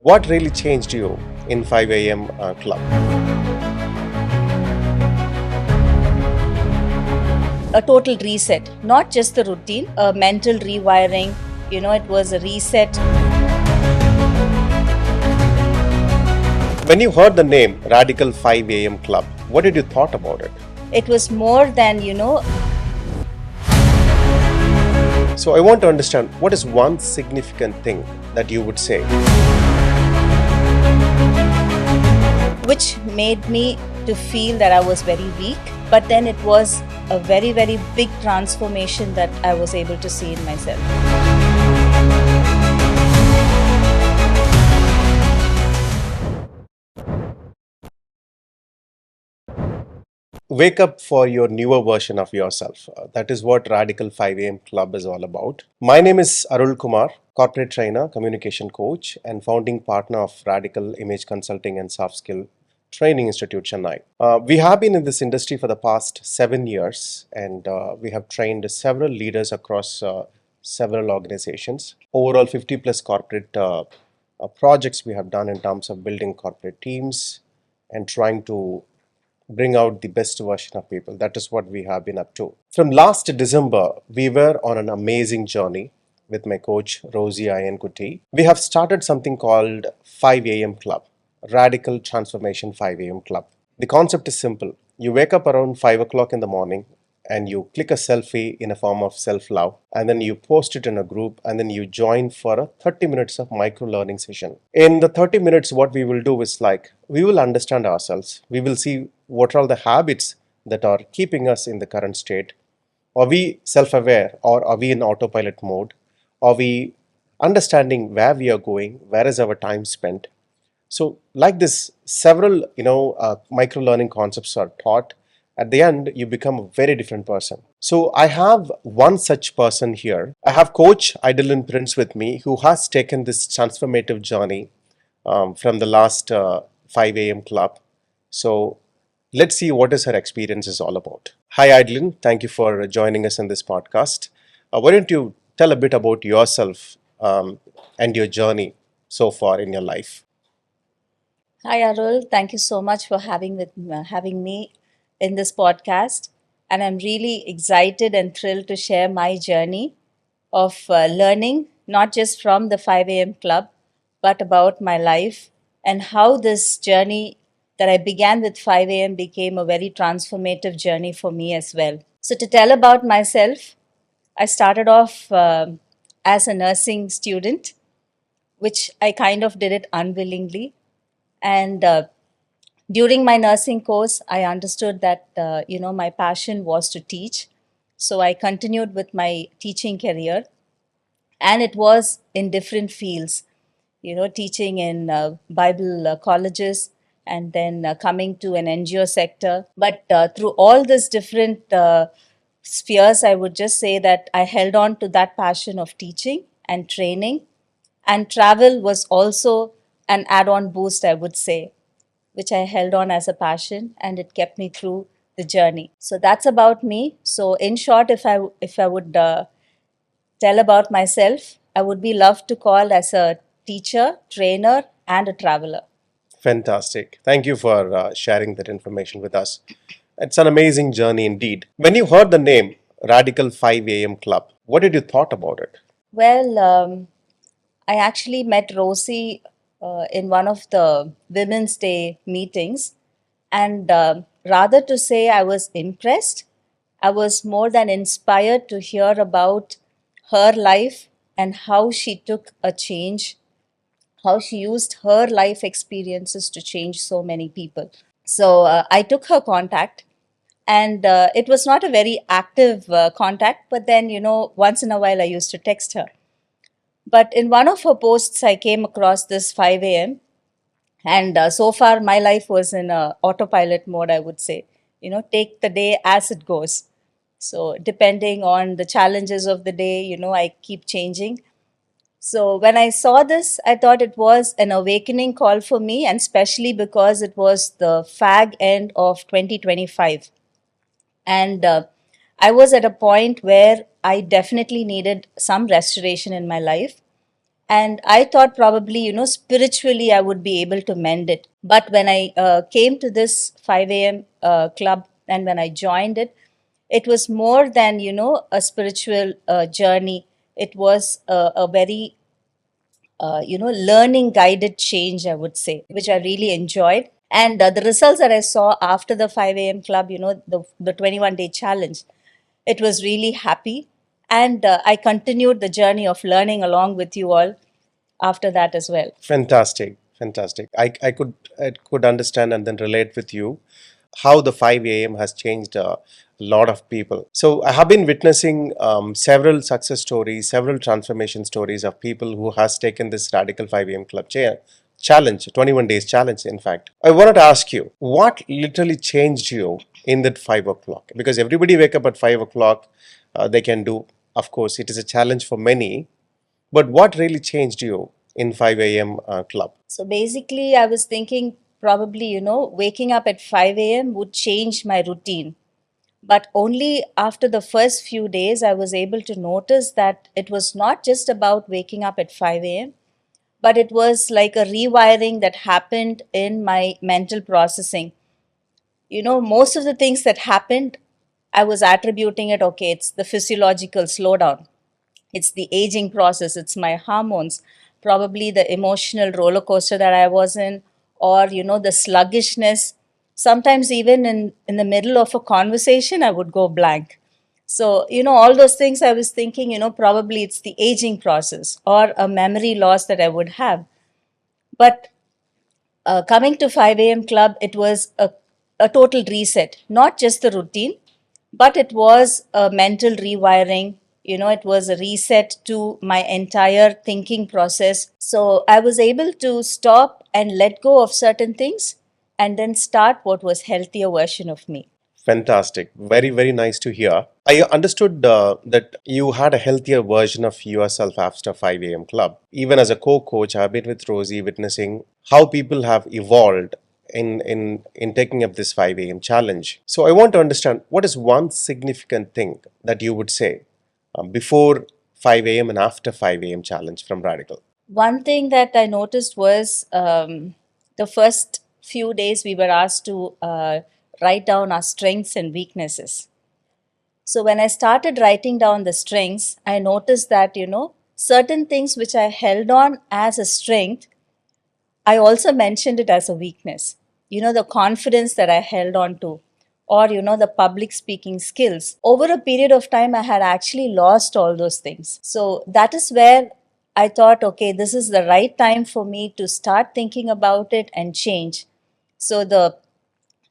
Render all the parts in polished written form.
What really changed you in 5 a.m. Club? A total reset, not just the routine, a mental rewiring. It was a reset. When you heard the name Radical 5 a.m. Club, what did you thought about it? It was more than, So I want to understand what is one significant thing that you would say. which made me to feel that I was very weak. But then it was a very, very big transformation that I was able to see in myself. Wake up for your newer version of yourself. That is what Radical 5 a.m. Club is all about. My name is Arul Kumar, corporate trainer, communication coach, and founding partner of Radical Image Consulting and Soft Skill Training Institute, Chennai. We have been in this industry for the past 7 years, and we have trained several leaders across several organizations. Overall, 50 plus corporate projects we have done in terms of building corporate teams and trying to bring out the best version of people. That is what we have been up to. From last December, we were on an amazing journey with my coach, Rosie Iyenkutti. We have started something called 5 a.m. Club, Radical Transformation 5 a.m. Club. The concept is simple. You wake up around 5 o'clock in the morning and you click a selfie in a form of self-love, and then you post it in a group, and then you join for a 30 minutes of micro learning session. In the 30 minutes, what we will do is we will understand ourselves. We will see what are the habits that are keeping us in the current state. Are we self-aware, or are we in autopilot mode? Are we understanding where we are going? Where is our time spent? So like this, several micro learning concepts are taught. At the end, you become a very different person. So I have one such person here. I have Coach Idolin Prince with me, who has taken this transformative journey from the last 5 a.m. Club. So let's see what is her experience is all about. Hi, Idolin. Thank you for joining us in this podcast. Why don't you tell a bit about yourself and your journey so far in your life? Hi, Arul. Thank you so much for having me in this podcast. And I'm really excited and thrilled to share my journey of learning, not just from the 5 a.m. Club, but about my life and how this journey that I began with 5 a.m. became a very transformative journey for me as well. So, to tell about myself, I started off as a nursing student, which I kind of did it unwillingly. And during my nursing course, I understood that my passion was to teach. So I continued with my teaching career, and it was in different fields. Teaching in Bible colleges, and then coming to an NGO sector. But through all these different spheres, I would just say that I held on to that passion of teaching and training, and travel was also an add-on boost, I would say, which I held on as a passion, and it kept me through the journey. So that's about me. So in short, if I would tell about myself, I would be loved to call as a teacher, trainer, and a traveler. Fantastic. Thank you for sharing that information with us. It's an amazing journey indeed. When you heard the name Radical 5 a.m. Club, what did you thought about it? Well, I actually met Rosie in one of the Women's Day meetings, and rather to say I was impressed, I was more than inspired to hear about her life and how she took a change, how she used her life experiences to change so many people. So I took her contact, and it was not a very active contact, but then, once in a while I used to text her. But in one of her posts, I came across this 5 a.m. And so far, my life was in a autopilot mode, I would say. Take the day as it goes. So depending on the challenges of the day, I keep changing. So when I saw this, I thought it was an awakening call for me, and especially because it was the fag end of 2025. And I was at a point where I definitely needed some restoration in my life. And I thought probably, spiritually I would be able to mend it. But when I came to this 5 a.m. Club, and when I joined it, it was more than, a spiritual journey. It was a very learning guided change, I would say, which I really enjoyed. And the results that I saw after the 5 a.m. Club, the 21-day challenge, it was really happy. And I continued the journey of learning along with you all after that as well. Fantastic, fantastic. I could understand and then relate with you how the 5 a.m. has changed a lot of people. So I have been witnessing several success stories, several transformation stories of people who has taken this radical 5 a.m. club challenge, 21 days challenge. In fact, I wanted to ask you what literally changed you in that 5 o'clock, because everybody wake up at 5 o'clock. They can do. Of course, it is a challenge for many, but what really changed you in 5 a.m. Club? So basically, I was thinking probably, waking up at 5 a.m. would change my routine. But only after the first few days, I was able to notice that it was not just about waking up at 5 a.m., but it was like a rewiring that happened in my mental processing. Most of the things that happened, I was attributing it, okay, it's the physiological slowdown, it's the aging process, it's my hormones, probably the emotional roller coaster that I was in, or, the sluggishness. Sometimes, even in the middle of a conversation, I would go blank. So, all those things I was thinking, probably it's the aging process or a memory loss that I would have. But coming to 5 a.m. Club, it was a total reset, not just the routine, but it was a mental rewiring. It was a reset to my entire thinking process. So I was able to stop and let go of certain things and then start what was healthier version of me. Fantastic. Very, very nice to hear. I understood that you had a healthier version of yourself after 5 a.m. Club. Even as a co-coach, I've been with Rosie witnessing how people have evolved in taking up this 5 a.m. challenge. So I want to understand, what is one significant thing that you would say before 5 a.m. and after 5 a.m. challenge from Radical? One thing that I noticed was the first few days we were asked to write down our strengths and weaknesses. So when I started writing down the strengths, I noticed that, certain things which I held on as a strength, I also mentioned it as a weakness. The confidence that I held on to, or, the public speaking skills. Over a period of time, I had actually lost all those things. So that is where I thought, okay, this is the right time for me to start thinking about it and change. So the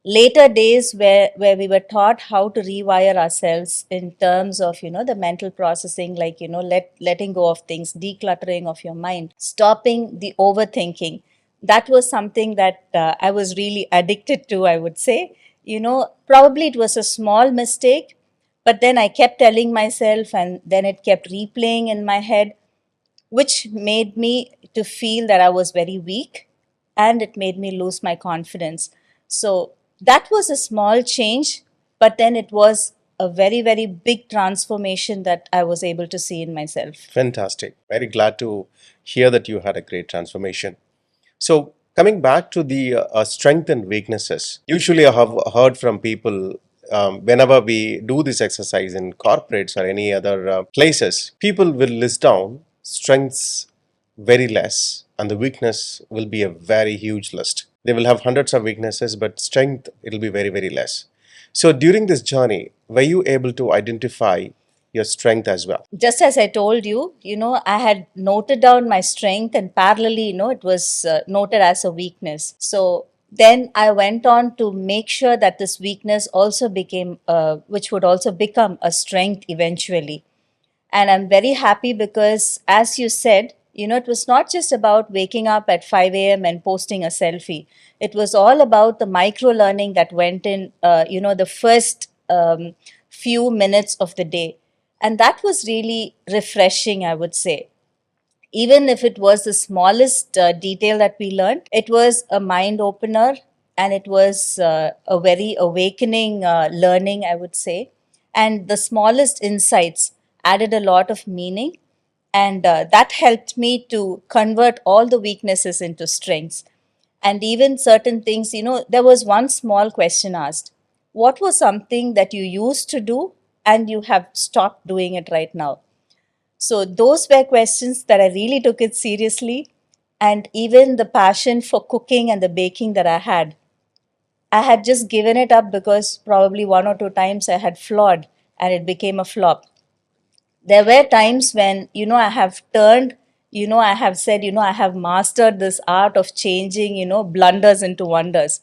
later days where we were taught how to rewire ourselves in terms of, the mental processing, like, letting go of things, decluttering of your mind, stopping the overthinking, that was something that I was really addicted to, I would say. Probably it was a small mistake, but then I kept telling myself, and then it kept replaying in my head, which made me to feel that I was very weak, and it made me lose my confidence. So that was a small change, but then it was a very, very big transformation that I was able to see in myself. Fantastic. Very glad to hear that you had a great transformation. So, coming back to the strength and weaknesses, usually I have heard from people whenever we do this exercise in corporates or any other places, people will list down strengths very less, and the weakness will be a very huge list. They will have hundreds of weaknesses, but strength, it'll be very, very less. So, during this journey, were you able to identify your strength as well? Just as I told you, I had noted down my strength, and parallelly, it was noted as a weakness. So then I went on to make sure that this weakness also became, which would also become a strength eventually. And I'm very happy because, as you said, it was not just about waking up at 5 a.m. and posting a selfie. It was all about the micro learning that went in, the first few minutes of the day. And that was really refreshing, I would say. Even if it was the smallest detail that we learned, it was a mind opener, and it was a very awakening learning, I would say. And the smallest insights added a lot of meaning. And that helped me to convert all the weaknesses into strengths. And even certain things, there was one small question asked: what was something that you used to do and you have stopped doing it right now? So those were questions that I really took it seriously. And even the passion for cooking and the baking that I had just given it up because probably one or two times I had flawed and it became a flop. There were times when, I have turned, I have said, I have mastered this art of changing, blunders into wonders.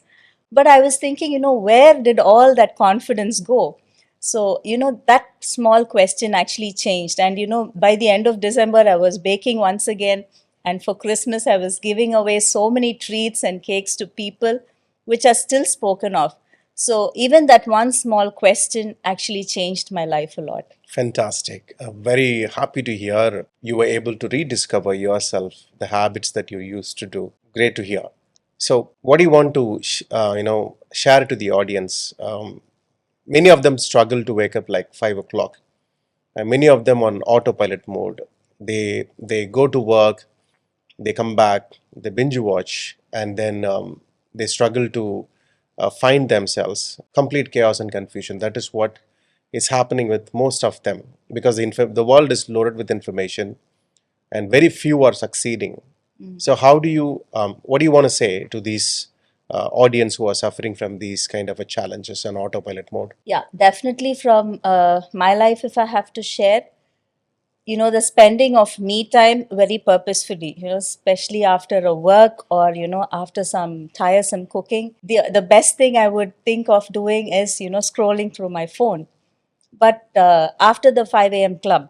But I was thinking, where did all that confidence go? So, that small question actually changed. And, by the end of December, I was baking once again. And for Christmas, I was giving away so many treats and cakes to people, which are still spoken of. So, even that one small question actually changed my life a lot. Fantastic. Very happy to hear you were able to rediscover yourself, the habits that you used to do. Great to hear. So, what do you want to, share to the audience? Many of them struggle to wake up like 5 o'clock. And many of them on autopilot mode. They go to work, they come back, they binge watch, and then they struggle to find themselves. Complete chaos and confusion. That is what is happening with most of them because the world is loaded with information and very few are succeeding. So, what do you want to say to these audience who are suffering from these kind of a challenges on autopilot mode? Yeah, definitely from my life, if I have to share, the spending of me time very purposefully, especially after a work or, after some tiresome cooking. The best thing I would think of doing is, scrolling through my phone. But after the 5 a.m. club,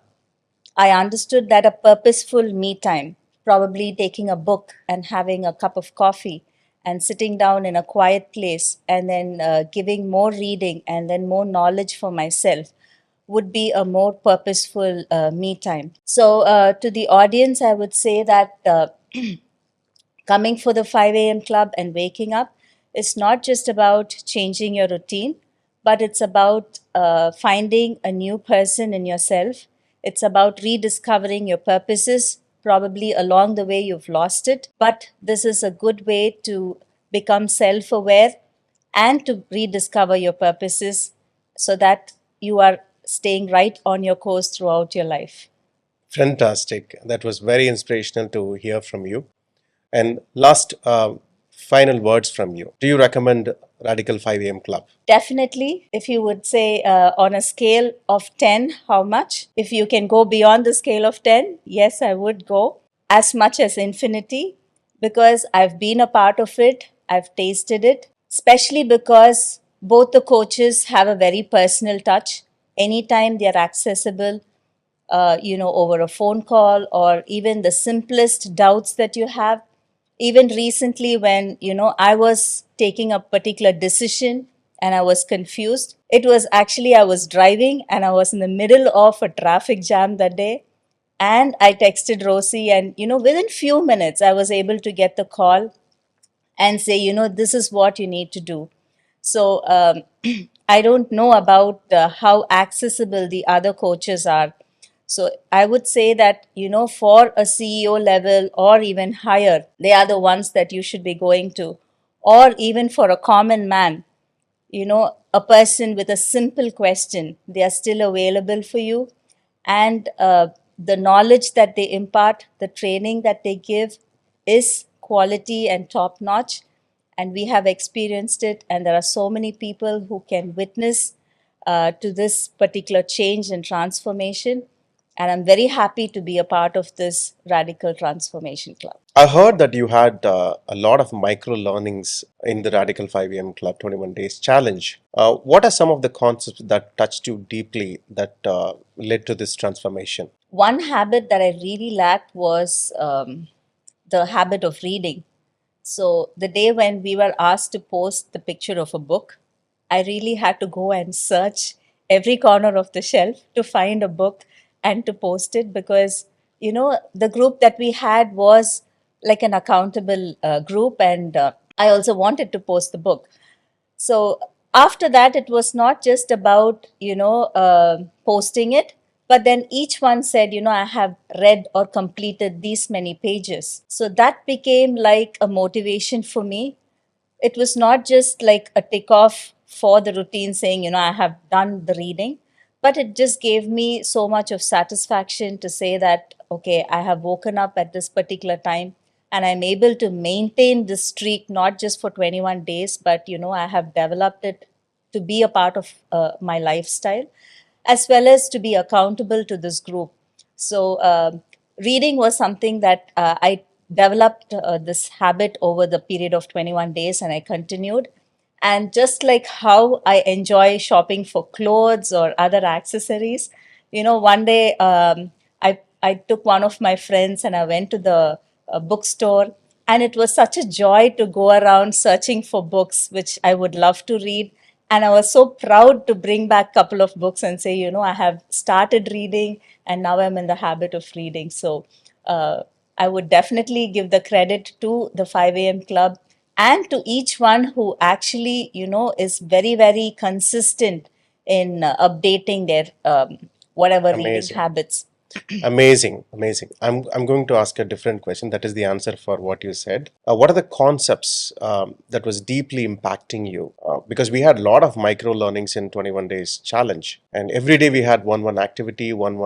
I understood that a purposeful me time, probably taking a book and having a cup of coffee and sitting down in a quiet place and then giving more reading and then more knowledge for myself, would be a more purposeful me time. So, to the audience, I would say that coming for the 5 a.m. club and waking up is not just about changing your routine, but it's about finding a new person in yourself. It's about rediscovering your purposes. Probably along the way you've lost it, but this is a good way to become self aware and to rediscover your purposes so that you are staying right on your course throughout your life. Fantastic. That was very inspirational to hear from you. And last, final words from you. Do you recommend Radical 5 a.m. Club? Definitely, if you would say on a scale of 10, how much? If you can go beyond the scale of 10, yes, I would go as much as infinity because I've been a part of it, I've tasted it, especially because both the coaches have a very personal touch. Anytime they're accessible, over a phone call or even the simplest doubts that you have. Even recently, when, I was taking a particular decision and I was confused, it was actually I was driving and I was in the middle of a traffic jam that day. And I texted Rosie, and, within few minutes, I was able to get the call and say, this is what you need to do. So I don't know about how accessible the other coaches are. So I would say that, for a CEO level or even higher, they are the ones that you should be going to. Or even for a common man, a person with a simple question, they are still available for you. And the knowledge that they impart, the training that they give is quality and top notch. And we have experienced it, and there are so many people who can witness to this particular change and transformation. And I'm very happy to be a part of this Radical Transformation Club. I heard that you had a lot of micro learnings in the Radical 5 a.m. Club 21 Days Challenge. What are some of the concepts that touched you deeply that led to this transformation? One habit that I really lacked was the habit of reading. So, the day when we were asked to post the picture of a book, I really had to go and search every corner of the shelf to find a book and to post it because, the group that we had was like an accountable group, and I also wanted to post the book. So after that, it was not just about, posting it, But then each one said, I have read or completed these many pages. So that became like a motivation for me. It was not just like a tick off for the routine saying, I have done the reading, but it just gave me so much of satisfaction to say that, okay, I have woken up at this particular time and I'm able to maintain this streak not just for 21 days, but, I have developed it to be a part of my lifestyle as well as to be accountable to this group. So, reading was something that I developed this habit over the period of 21 days and I continued. And just like how I enjoy shopping for clothes or other accessories, one day I took one of my friends and I went to the bookstore, and it was such a joy to go around searching for books which I would love to read. And I was so proud to bring back a couple of books and say, I have started reading and now I'm in the habit of reading. So I would definitely give the credit to the 5 a.m. club and to each one who actually, is very, very consistent in updating their whatever reading Amazing. habits. Amazing. I'm going to ask a different question. That is the answer for what you said. What are the concepts that was deeply impacting you? Because we had a lot of micro learnings in 21 days challenge, and every day we had one activity, one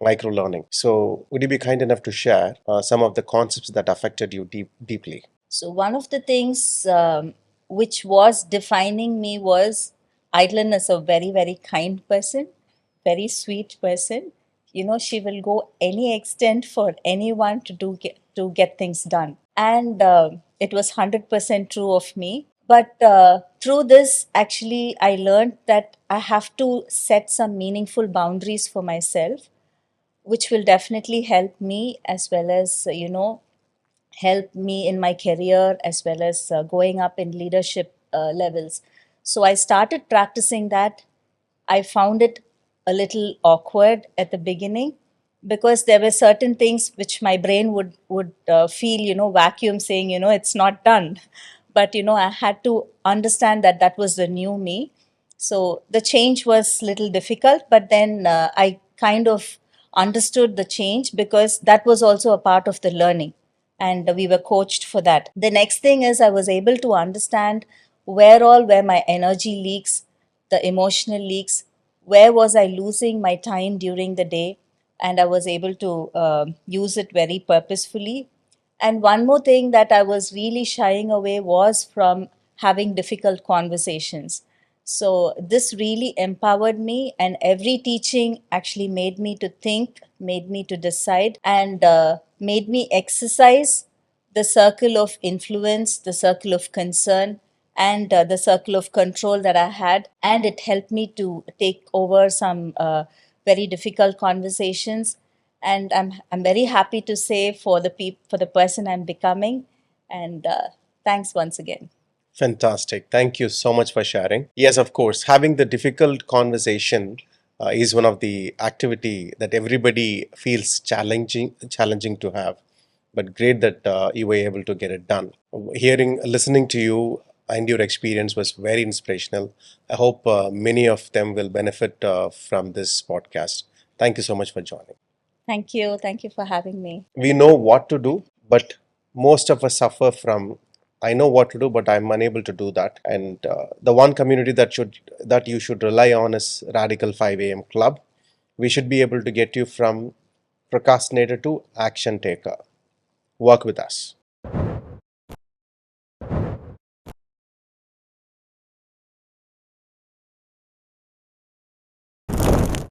micro learning. So would you be kind enough to share some of the concepts that affected you deeply? So, one of the things which was defining me was Idlen is a very, very kind person, very sweet person. She will go any extent for anyone to get things done. And it was 100% true of me. But through this, actually, I learned that I have to set some meaningful boundaries for myself, which will definitely help me as well as, help me in my career as well as going up in leadership levels. So I started practicing that. I found it a little awkward at the beginning because there were certain things which my brain would feel, vacuum saying, it's not done. But I had to understand that that was the new me. So the change was little difficult, but then I kind of understood the change because that was also a part of the learning, and we were coached for that. The next thing is I was able to understand where my energy leaks, the emotional leaks, where was I losing my time during the day, and I was able to use it very purposefully. And one more thing that I was really shying away was from having difficult conversations. So this really empowered me, and every teaching actually made me to think, made me to decide, and made me exercise the circle of influence, the circle of concern, and the circle of control that I had. And it helped me to take over some very difficult conversations. And I'm very happy to say for for the person I'm becoming. And thanks once again. Fantastic. Thank you so much for sharing. Yes, of course, having the difficult conversation is one of the activity that everybody feels challenging to have. But great that you were able to get it done. Listening to you and your experience was very inspirational. I hope many of them will benefit from this podcast. Thank you so much for joining. Thank you. Thank you for having me. We know what to do, but most of us suffer from I know what to do, but I'm unable to do that. And the one community that you should rely on is Radical 5 a.m. Club. We should be able to get you from procrastinator to action taker. Work with us.